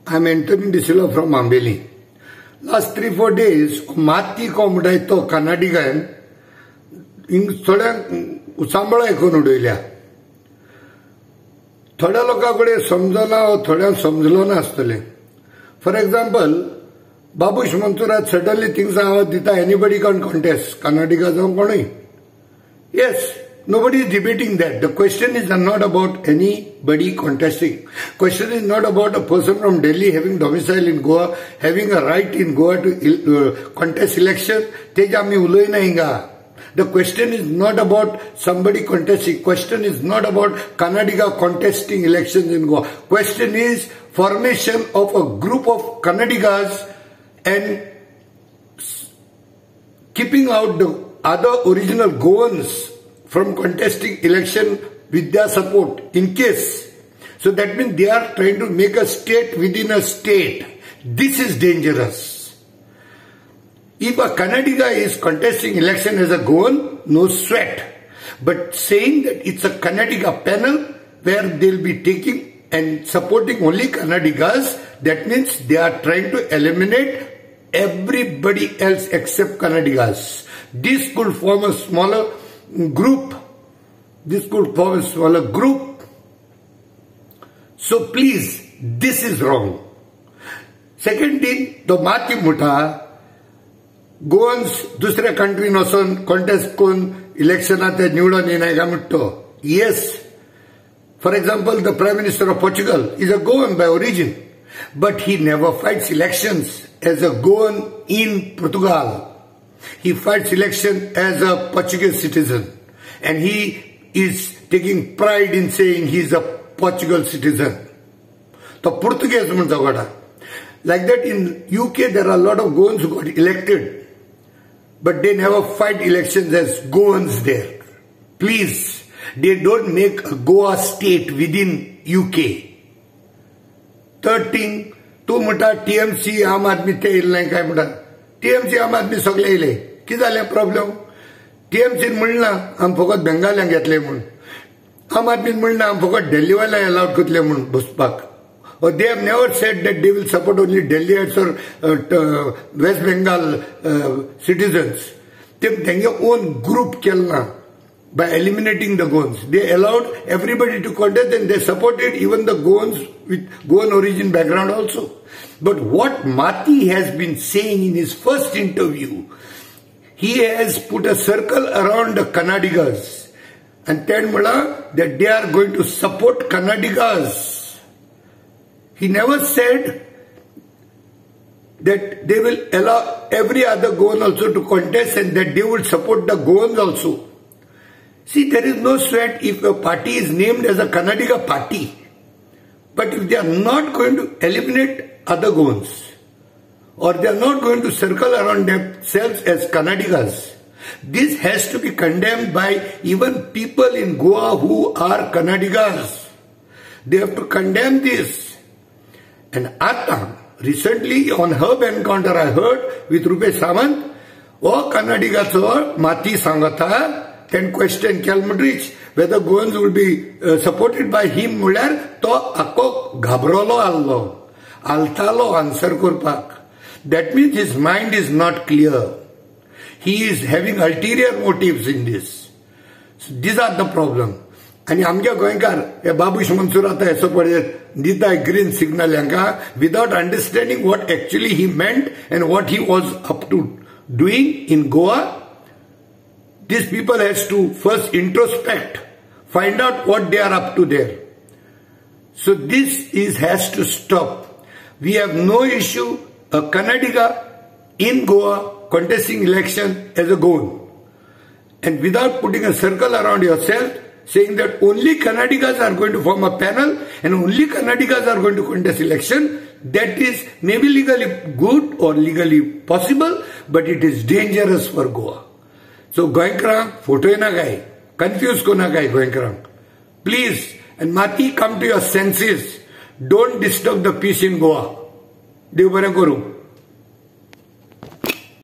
I'm Anthony Disilo from Ambeli. Last 3-4 days, MATTI ko mudai to Kannadigan in thoda usambala ekon udoilya. Thoda lokakade samjala thoda samjlo na astale. For example, Babu Shmantura suddenly thinks anybody can contest. Kannadiga jaun konai. Yes. Nobody is debating that. The question is not about anybody contesting. Question is not about a person from Delhi having domicile in Goa, having a right in Goa to contest election. The question is not about somebody contesting. Question is not about Kannadiga contesting elections in Goa. Question is formation of a group of Kannadigas and keeping out the other original Goans from contesting election with their support in case. So that means they are trying to make a state within a state. This is dangerous. If a Kannadiga is contesting election as a Goan, no sweat. But saying that it's a Kannadiga panel where they'll be taking and supporting only Kannadigas, that means they are trying to eliminate everybody else except Kannadigas. This could form a smaller group. This could form a smaller group. So please, this is wrong. Second thing, the MATTI muta, Goans dusre country no son contest kon election ate nivdon yenaiga mutto. Yes. For example, the Prime Minister of Portugal is a Goan by origin, but he never fights elections as a Goan in Portugal. He fights election as a Portuguese citizen, and he is taking pride in saying he is a Portugal citizen. The Portuguese like that in UK there are a lot of Goans who got elected, but they never fight elections as Goans there. Please, they don't make a Goa state within UK. Third thing, tu muta TMC Aam Aadmi te ilnai kai muta. TMC Aam Aadmi sagle ile. Kizale problem? TMC mulna am fokat Bengal yang घेतले mun. Aam Aadmi mulna am fokat Delhi wala allowed kutle mun buspak. Or they have never said that they will support only Delhiites or West Bengal citizens. They have their own group kelna by eliminating the Goans. They allowed everybody to contest and they supported even the Goans with Goan origin background also. But what MATTI has been saying in his first interview, he has put a circle around the Kannadigas and told Mula that they are going to support Kannadigas. He never said that they will allow every other Goan also to contest and that they will support the Goans also. See, there is no sweat if a party is named as a Kannadiga party. But if they are not going to eliminate other Goans, or they are not going to circle around themselves as Kannadigas, this has to be condemned by even people in Goa who are Kannadigas. They have to condemn this. And Atta, recently on Herb encounter I heard with Rupesh Samant, oh Kannadiga so MATTI sangata, can question Kalmudrich whether Goans will be supported by him mular to ako ghabrolo allo, altalo answer kurpak. That means his mind is not clear. He is having ulterior motives in this. So these are the problem. And amja goinkar, Babu Shmantura ta eso pade dita green signal yanka without understanding what actually he meant and what he was up to doing in Goa. These people has to first introspect, find out what they are up to there. So this has to stop. We have no issue a Kannadiga in Goa contesting election as a Goan. And without putting a circle around yourself, saying that only Kannadigas are going to form a panel and only Kannadigas are going to contest election, that is maybe legally good or legally possible, but it is dangerous for Goa. So Goenkrang, photo na gai, confuse ko na gai Goenkrang. Please, and MATTI, come to your senses. Don't disturb the peace in Goa. Dev bara koru.